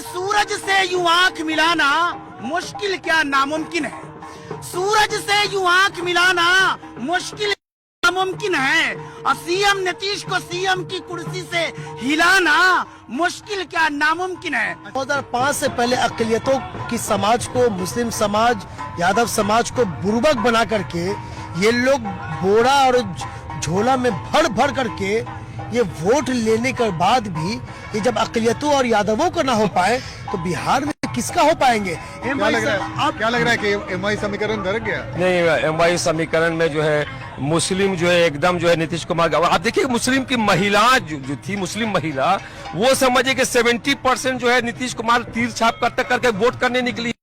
सूरज से यूं आंख मिलाना मुश्किल क्या नामुमकिन है। सूरज से यूं आंख मिलाना मुश्किल नामुमकिन है और सीएम नीतीश को सीएम की कुर्सी से हिलाना मुश्किल क्या नामुमकिन है। 2005 से पहले अक़लियतों की समाज को, मुस्लिम समाज, यादव समाज को बुर्बक बना करके ये लोग बोरा और झोला में भर भर करके ये वोट लेने के बाद भी ये जब अक़लियतों और यादवों का ना हो पाए तो बिहार में किसका हो पाएंगे। क्या लग रहा है कि एमवाई समीकरण दरक गया? नहीं, एमवाई समीकरण में जो है मुस्लिम जो है एकदम जो है नीतीश कुमार। आप देखिए मुस्लिम की महिला जो थी, मुस्लिम महिला, वो समझिए कि 70% जो है नीतीश कुमार तीर छाप करके वोट करने निकली।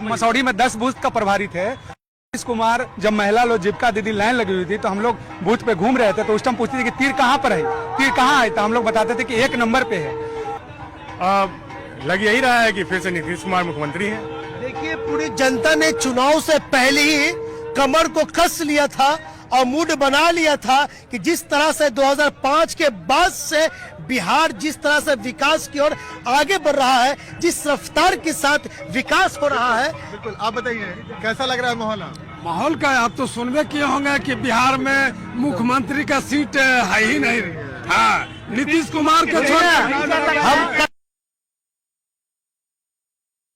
मसौड़ी में 10 बूथ का प्रभारी थे नीतीश कुमार। जब महिला लोग जीविका दीदी लाइन लगी हुई थी तो हम लोग बूथ पे घूम रहे थे तो उस टाइम पूछते थे कि तीर कहाँ पर है, तीर कहाँ है, तो हम लोग बताते थे कि 1 नंबर पे है। लग यही रहा है कि फिर से नीतीश कुमार मुख्यमंत्री हैं। देखिए पूरी जनता ने चुनाव से पहले ही कमर को कस लिया था और मूड बना लिया था कि जिस तरह से 2005 के बाद से बिहार जिस तरह से विकास की ओर आगे बढ़ रहा है, जिस रफ्तार के साथ विकास हो रहा है। बिल्कुल, आप बताइए कैसा लग रहा है माहौल? माहौल का आप तो सुनबे किए होंगे कि बिहार में मुख्यमंत्री का सीट है ही नहीं। हाँ, नीतीश कुमार को छोड़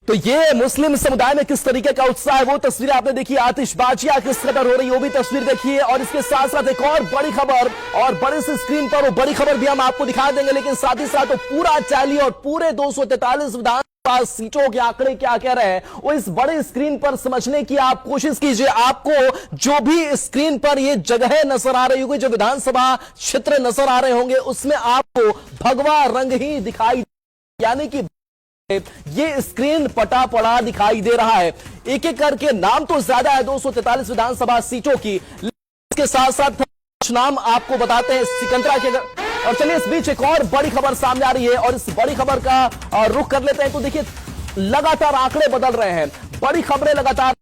तो ये मुस्लिम समुदाय में किस तरीके का उत्साह है वो तस्वीर आपने देखी। आतिशबाजियां किस कदर हो रही है वो भी तस्वीर देखिए। और इसके साथ साथ एक और बड़ी खबर, और बड़े से स्क्रीन पर वो बड़ी खबर भी हम आपको दिखा देंगे, लेकिन साथ ही साथ तो पूरा टैली और पूरे 243 विधानसभा सीटों के आंकड़े क्या कह रहे हैं वो इस बड़े स्क्रीन पर समझने की आप कोशिश कीजिए। आपको जो भी स्क्रीन पर ये जगह नजर आ रही होगी, जो विधानसभा क्षेत्र नजर आ रहे होंगे, उसमें आपको भगवा रंग ही दिखाई, यानी कि ये स्क्रीन पटा पड़ा दिखाई दे रहा है। एक एक करके नाम तो ज्यादा है 243 विधानसभा सीटों की, इसके साथ साथ कुछ नाम आपको बताते हैं सिकंदरा के। और चलिए इस बीच एक और बड़ी खबर सामने आ रही है और इस बड़ी खबर का रुख कर लेते हैं। तो देखिए लगातार आंकड़े बदल रहे हैं, बड़ी खबरें लगातार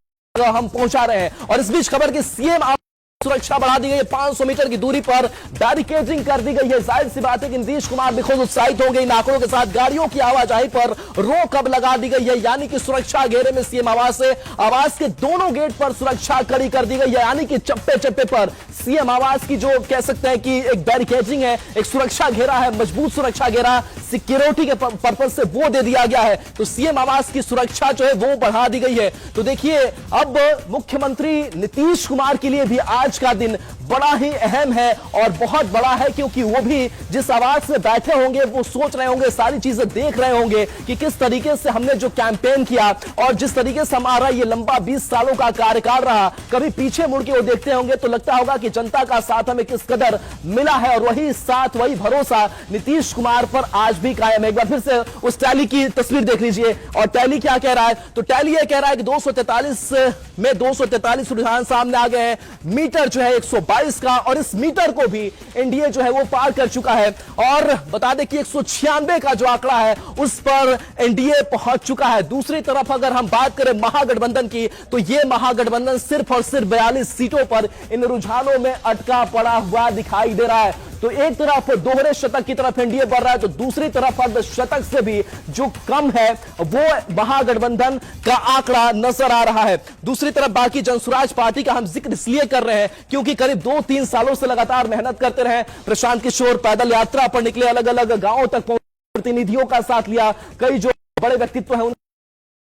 हम पहुंचा रहे हैं और इस बीच खबर की सीएम सुरक्षा बढ़ा दी गई है। 500 मीटर की दूरी पर बैरिकेडिंग कर दी गई है। जाहिर सी बात है कि नीतीश कुमार भी खुद उत्साहित हो गए। इन आंकड़ों के साथ गाड़ियों की आवाजाही पर रोक अब लगा दी गई है, यानी कि सुरक्षा घेरे में सीएम आवास है। आवास के दोनों गेट पर सुरक्षा कड़ी कर दी गई है, यानी कि चप्पे चप्पे पर सीएम आवास की जो कह सकते हैं कि एक बैरिकेडिंग है, एक सुरक्षा घेरा है, मजबूत सुरक्षा घेरा सिक्योरिटी के पर्पज से वो दे दिया गया है। तो सीएम आवास की सुरक्षा जो है वो बढ़ा दी गई है। तो देखिए अब मुख्यमंत्री नीतीश कुमार के लिए भी आज का दिन बड़ा ही अहम है और बहुत बड़ा है, क्योंकि वो भी जिस आवास में बैठे होंगे वो सोच रहे होंगे, सारी चीजें देख रहे होंगे कि किस तरीके से हमने जो कैंपेन किया और जिस तरीके से हमारा ये लंबा 20 सालों का कार्यकाल रहा, कभी पीछे मुड़ के वो देखते होंगे तो लगता होगा कि जनता का साथ हमें किस कदर मिला है और वही साथ, वही भरोसा नीतीश कुमार पर आज भी कायम है। एक बार फिर से उस टैली की तस्वीर देख लीजिए और टैली क्या कह रहा है। तो टैली ये कह रहा है कि 243 में 243 रुझान सामने आ गए हैं, मीटर जो है 122 का, और इस मीटर को भी एनडीए जो है वो पार कर चुका है। और बता दें कि 196 का जो आंकड़ा है उस पर एनडीए पहुंच चुका है। दूसरी तरफ अगर हम बात करें महागठबंधन की, तो ये महागठबंधन सिर्फ और सिर्फ 42 सीटों पर इन रुझानों में अटका पड़ा हुआ दिखाई दे रहा है। तो एक तरफ दोहरे शतक की तरफ एनडीए बढ़ रहा है, तो दूसरी तरफ अब शतक से भी जो कम है वो महागठबंधन का आंकड़ा नजर आ रहा है। दूसरी तरफ बाकी जनसुराज पार्टी का हम जिक्र इसलिए कर रहे हैं क्योंकि करीब 2-3 सालों से लगातार मेहनत करते रहे। प्रशांत किशोर पैदल यात्रा पर निकले, अलग अलग गांवों तक पहुंचे, प्रतिनिधियों का साथ लिया, कई जो बड़े व्यक्तित्व हैं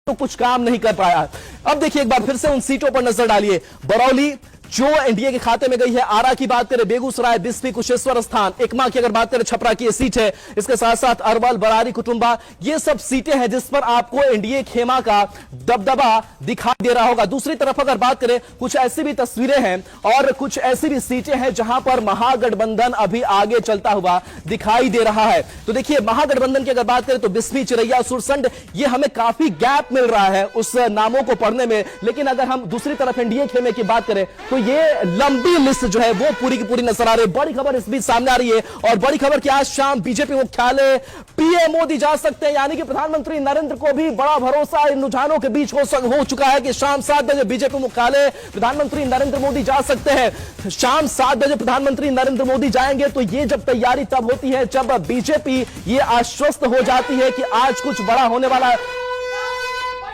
तो कुछ काम नहीं कर पाया। अब देखिए एक बार फिर से उन सीटों पर नजर डालिए। बरौली जो एनडीए के खाते में गई है, आरा की बात करें, बेगूसराय, बिस्फी, कुशेश्वर स्थान, एकमा की अगर बात करें, छपरा की ये सीट है, इसके साथ साथ अरवल, बरारी, कुटुंबा, ये सब सीटें हैं जिस पर आपको एनडीए खेमा का दबदबा दिखाई दे रहा होगा। दूसरी तरफ अगर बात करें, कुछ ऐसी भी तस्वीरें हैं और कुछ ऐसी भी सीटें हैं जहां पर महागठबंधन अभी आगे चलता हुआ दिखाई दे रहा है। तो देखिए महागठबंधन की अगर बात करें तो बिस्फी, चिरैया, सुरसंड, ये हमें काफी गैप मिल रहा है उस नामों को पढ़ने में। लेकिन अगर हम दूसरी तरफ एनडीए खेमे की बात करें तो तो ये लंबी लिस्ट जो है वो पूरी की पूरी नजर आ रही है। बड़ी खबर इस बीच सामने आ रही है और बड़ी खबर कि आज शाम बीजेपी मुख्यालय पीएम मोदी जा सकते हैं, यानी कि प्रधानमंत्री नरेंद्र को भी बड़ा भरोसा इन रुझानों के बीच हो चुका है कि शाम 7 बजे बीजेपी मुख्यालय प्रधानमंत्री नरेंद्र मोदी जा सकते हैं। शाम 7 बजे प्रधानमंत्री नरेंद्र मोदी जाएंगे तो ये जब तैयारी तब होती है जब बीजेपी ये आश्वस्त हो जाती है कि आज कुछ बड़ा होने वाला है।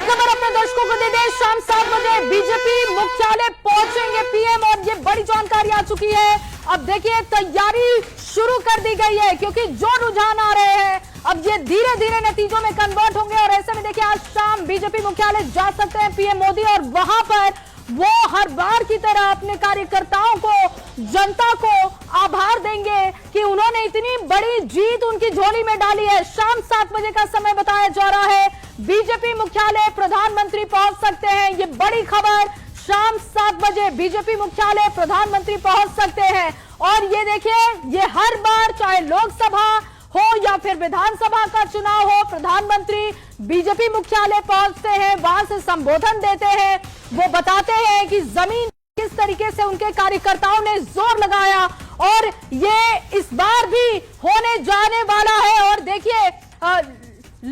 खबर अपने दर्शकों को दे दें, शाम 7 बजे बीजेपी मुख्यालय पहुंचेंगे पीएम और ये बड़ी जानकारी आ चुकी है। अब देखिए तैयारी शुरू कर दी गई है क्योंकि जो रुझान आ रहे हैं अब ये धीरे धीरे नतीजों में कन्वर्ट होंगे और ऐसे में देखिए आज शाम बीजेपी मुख्यालय जा सकते हैं पीएम मोदी और वहां पर वो हर बार की तरह अपने कार्यकर्ताओं को, जनता को आभार देंगे कि उन्होंने इतनी बड़ी जीत उनकी झोली में डाली है। शाम 7 बजे का समय बताया जा रहा है, बीजेपी मुख्यालय प्रधानमंत्री पहुंच सकते हैं। ये बड़ी खबर, शाम 7 बजे बीजेपी मुख्यालय प्रधानमंत्री पहुंच सकते हैं। और ये देखिए, ये हर बार चाहे लोकसभा हो या फिर विधानसभा का चुनाव हो, प्रधानमंत्री बीजेपी मुख्यालय पहुंचते हैं, वहां से संबोधन देते हैं, वो बताते हैं कि जमीन किस तरीके से उनके कार्यकर्ताओं ने जोर लगाया और ये इस बार भी होने जाने वाला है। और देखिए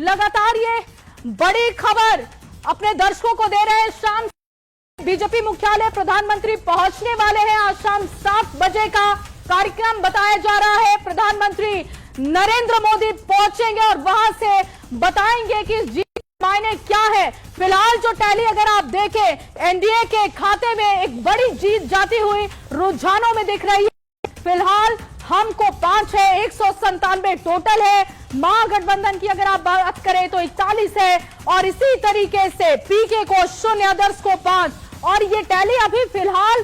लगातार ये बड़ी खबर अपने दर्शकों को दे रहे हैं। शाम बीजेपी मुख्यालय प्रधानमंत्री पहुंचने वाले हैं। आज शाम 7 बजे का कार्यक्रम बताया जा रहा है। प्रधानमंत्री नरेंद्र मोदी पहुंचेंगे और वहां से बताएंगे कि जीत के मायने क्या है। फिलहाल जो टैली अगर आप देखें एनडीए के खाते में एक बड़ी जीत जाती हुई रुझानों में दिख रही है। फिलहाल हमको 5 है, 197 टोटल है। महागठबंधन की अगर आप बात करें तो 41 है और इसी तरीके से पीके को 0, अदर्स को 5 और ये टैली अभी फिलहाल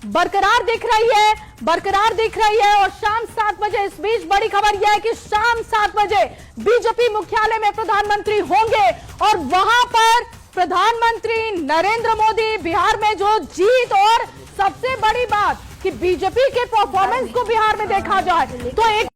बरकरार दिख रही है। और शाम 7 बजे इस बीच बड़ी खबर यह है कि शाम 7 बजे बीजेपी मुख्यालय में प्रधानमंत्री होंगे और वहां पर प्रधानमंत्री नरेंद्र मोदी बिहार में जो जीत और सबसे बड़ी बात कि बीजेपी के परफॉर्मेंस को बिहार में देखा जाए तो एक